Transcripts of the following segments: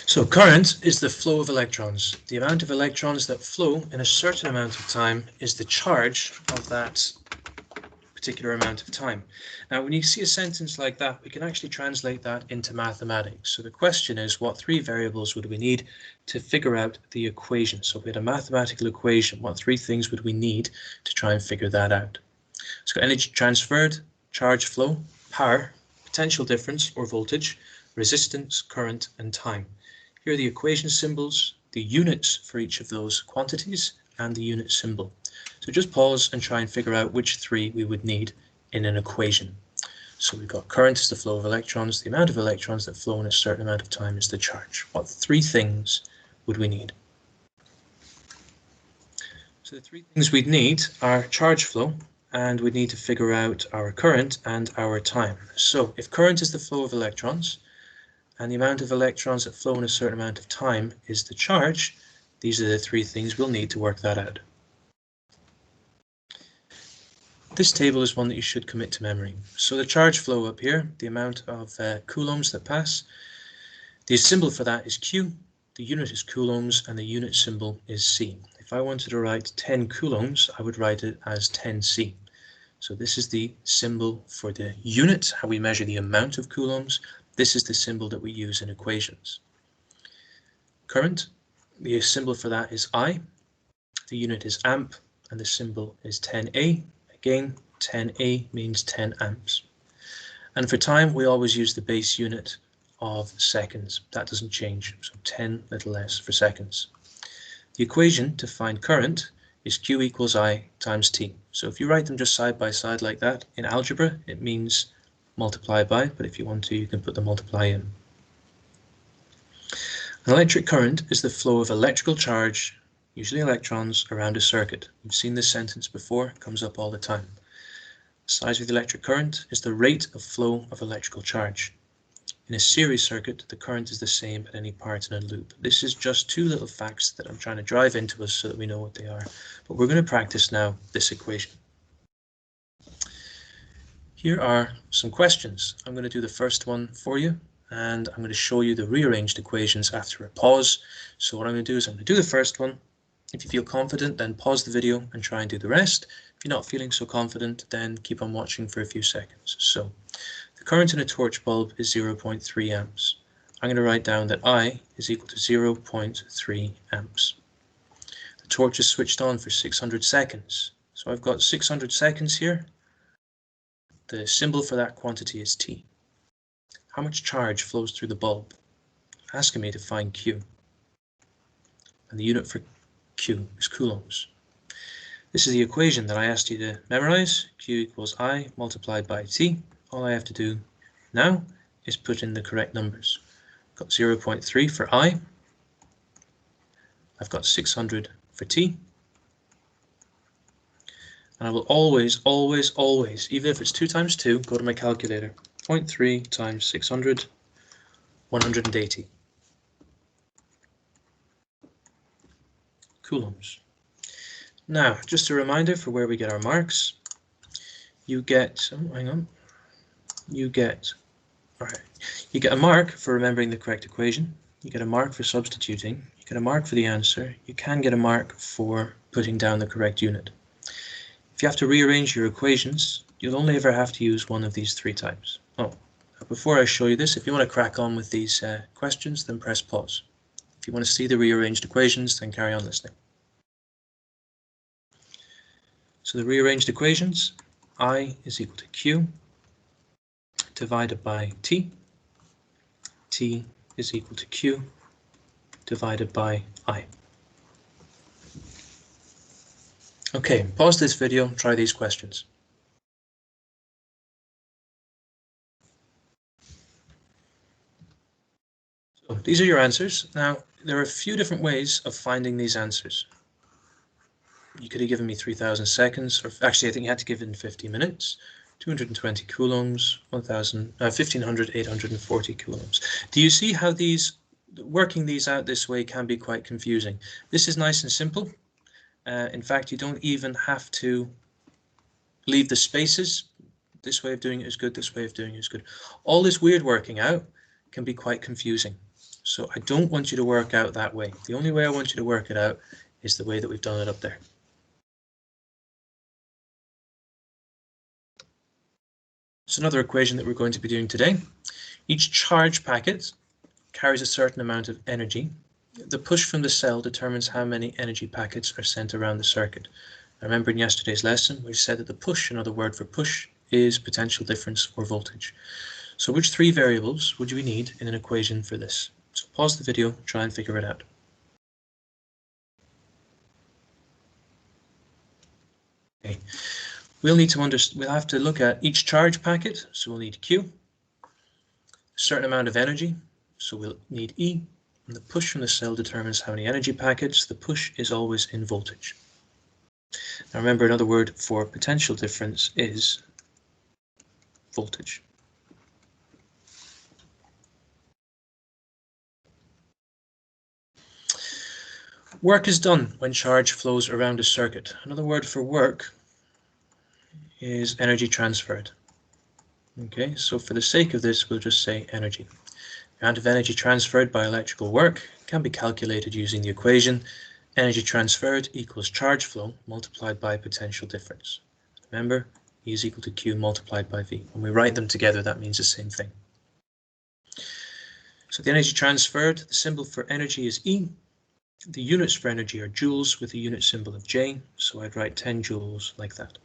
So current is the flow of electrons. The amount of electrons that flow in a certain amount of time is the charge of that particular amount of time. Now, when you see a sentence like that, we can actually translate that into mathematics. So the question is, what three variables would we need to figure out the equation? So if we had a mathematical equation, what three things would we need to try and figure that out? It's got energy transferred, charge flow, power, potential difference or voltage, resistance, current, and time. Here are the equation symbols, the units for each of those quantities, and the unit symbol. So just pause and try and figure out which three we would need in an equation. So we've got current is the flow of electrons, the amount of electrons that flow in a certain amount of time is the charge. What three things would we need? So the three things we'd need are charge flow, and we'd need to figure out our current and our time. So if current is the flow of electrons, and the amount of electrons that flow in a certain amount of time is the charge, these are the three things we'll need to work that out. This table is one that you should commit to memory. So the charge flow up here, the amount of coulombs that pass, the symbol for that is Q, the unit is coulombs, and the unit symbol is C. If I wanted to write 10 coulombs, I would write it as 10C. So this is the symbol for the unit, how we measure the amount of coulombs. This is the symbol that we use in equations. Current, the symbol for that is I, the unit is amp, and the symbol is 10A. Again, 10A means 10 amps. And for time, we always use the base unit of seconds. That doesn't change, so 10 little s for seconds. The equation to find current is Q equals I times T. So if you write them just side by side like that, in algebra, it means multiply by, but if you want to, you can put the multiply in. An electric current is the flow of electrical charge, usually electrons, around a circuit. You've seen this sentence before, it comes up all the time. The size of the electric current is the rate of flow of electrical charge. In a series circuit, the current is the same at any part in a loop. This is just two little facts that I'm trying to drive into us so that we know what they are. But we're going to practice now this equation. Here are some questions. I'm going to do the first one for you, and I'm going to show you the rearranged equations after a pause. So what I'm going to do is I'm going to do the first one. If you feel confident, then pause the video and try and do the rest. If you're not feeling so confident, then keep on watching for a few seconds. So the current in a torch bulb is 0.3 amps. I'm going to write down that I is equal to 0.3 amps. The torch is switched on for 600 seconds. So I've got 600 seconds here. The symbol for that quantity is T. How much charge flows through the bulb? Asking me to find Q. And the unit for Q is coulombs. This is the equation that I asked you to memorize. Q equals I multiplied by T. All I have to do now is put in the correct numbers. I've got 0.3 for I. I've got 600 for T. And I will always, even if it's 2 times 2, go to my calculator. 0.3 times 600, 180 coulombs. Now, just a reminder for where we get our marks. You get, you get a mark for remembering the correct equation. You get a mark for substituting. You get a mark for the answer. You can get a mark for putting down the correct unit. If you have to rearrange your equations, you'll only ever have to use one of these three types. Oh, before I show you this, if you want to crack on with these questions, then press pause. If you want to see the rearranged equations, then carry on listening. So the rearranged equations, I is equal to Q divided by T. T is equal to Q divided by I. Okay, pause this video, try these questions. So these are your answers. Now, there are a few different ways of finding these answers. You could have given me 3,000 seconds, or actually I think you had to give it in 50 minutes, 220 coulombs, 1,500, 840 coulombs. Do you see how working these out this way can be quite confusing? This is nice and simple. In fact, you don't even have to leave the spaces. This way of doing it is good, this way of doing it is good. All this weird working out can be quite confusing. So I don't want you to work out that way. The only way I want you to work it out is the way that we've done it up there. It's another equation that we're going to be doing today. Each charge packet carries a certain amount of energy. The push from the cell determines how many energy packets are sent around the circuit. I remember in yesterday's lesson we said that the push, another word for push, is potential difference or voltage. So which three variables would we need in an equation for this? So pause the video, try and figure it out. Okay. We'll have to look at each charge packet, so we'll need Q, a certain amount of energy, so we'll need E, and the push from the cell determines how many energy packets. The push is always in voltage. Now remember, another word for potential difference is voltage. Work is done when charge flows around a circuit. Another word for work is energy transferred. Okay, so for the sake of this, we'll just say energy. The amount of energy transferred by electrical work can be calculated using the equation energy transferred equals charge flow multiplied by potential difference. Remember, E is equal to Q multiplied by V. When we write them together, that means the same thing. So the energy transferred, the symbol for energy is E. The units for energy are joules with the unit symbol of J, so I'd write 10 joules like that.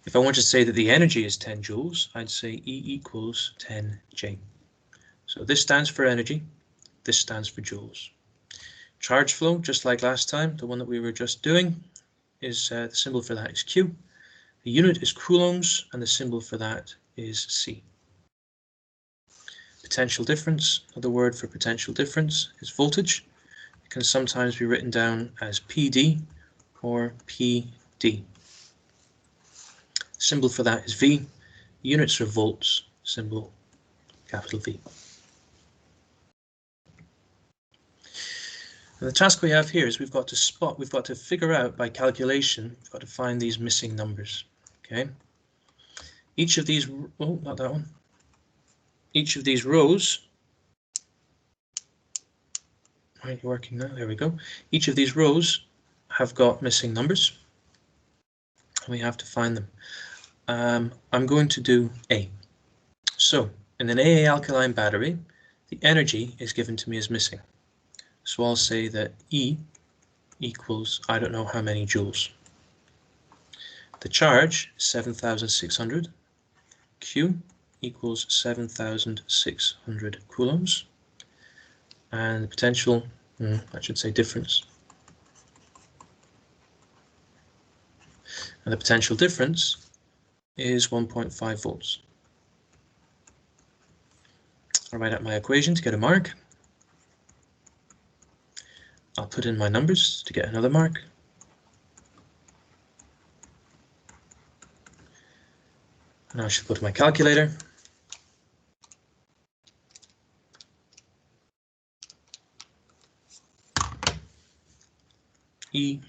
If I want to say that the energy is 10 joules, I'd say E equals 10 J. So this stands for energy, this stands for joules. Charge flow, just like last time, the one that we were just doing, is the symbol for that is Q. The unit is coulombs, and the symbol for that is C. Potential difference, another word for potential difference, is voltage. It can sometimes be written down as PD or PD. Symbol for that is V. Units are volts, symbol capital V. And the task we have here is we've got to figure out by calculation, we've got to find these missing numbers. Okay. Each of these, oh, not that one. Each of these rows, right, working now, there we go. Each of these rows have got missing numbers, and we have to find them. I'm going to do A. So, in an AA alkaline battery, the energy is given to me as missing. So I'll say that E equals, I don't know how many joules. The charge, 7,600. Q equals 7,600 coulombs. And the potential, I should say difference. And the potential difference is 1.5 volts. I'll write out my equation to get a mark. I'll put in my numbers to get another mark. And I should go to my calculator. E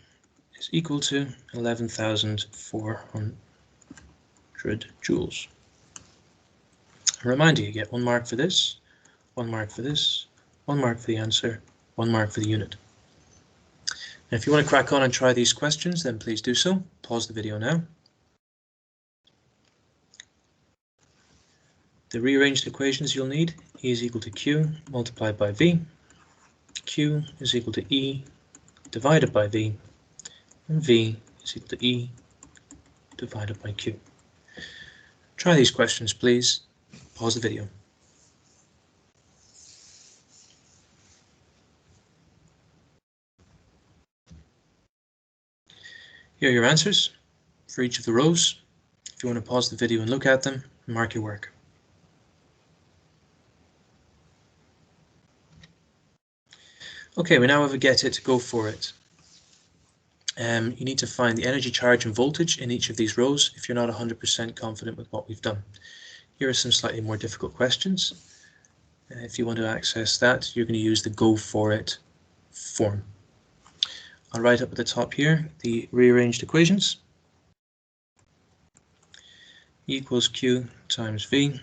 is equal to 11,400 joules. A reminder, you get 1 mark for this, 1 mark for this, 1 mark for the answer, 1 mark for the unit. And if you want to crack on and try these questions, then please do so. Pause the video now. The rearranged equations you'll need, E is equal to Q multiplied by V. Q is equal to E divided by V. And V is equal to E divided by Q. Try these questions, please. Pause the video. Here are your answers for each of the rows. If you want to pause the video and look at them, mark your work. Okay, we now have a get it, go for it. You need to find the energy, charge and voltage in each of these rows if you're not 100% confident with what we've done. Here are some slightly more difficult questions. If you want to access that, you're going to use the go for it form. I'll write up at the top here the rearranged equations. E equals Q times V.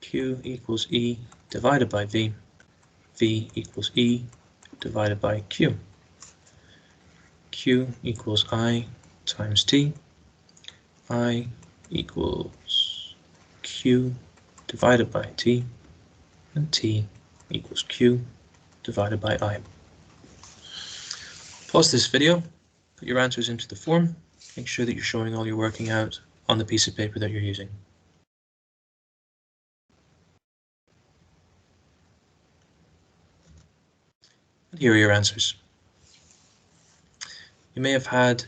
Q equals E divided by V. V equals E divided by Q. Q equals I times T. I equals Q divided by T. And T equals Q divided by I. Pause this video, put your answers into the form, make sure that you're showing all your working out on the piece of paper that you're using. And here are your answers. You may have had,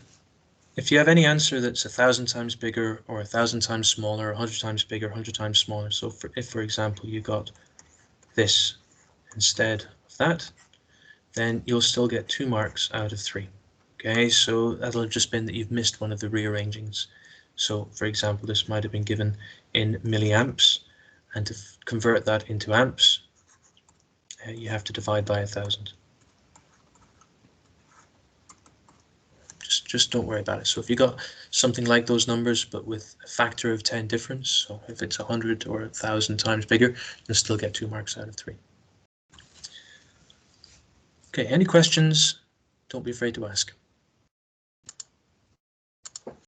if you have any answer that's 1,000 times bigger or 1,000 times smaller, 100 times bigger, 100 times smaller, so if for example you got this instead of that, then you'll still get 2 marks out of 3. Okay, so that'll have just been that you've missed one of the rearrangings. So for example, this might have been given in milliamps, and to convert that into amps, you have to divide by 1,000. Just don't worry about it. So if you got something like those numbers, but with a factor of 10 difference, so if it's 100 or 1,000 times bigger, you'll still get 2 marks out of 3. Okay, any questions? Don't be afraid to ask.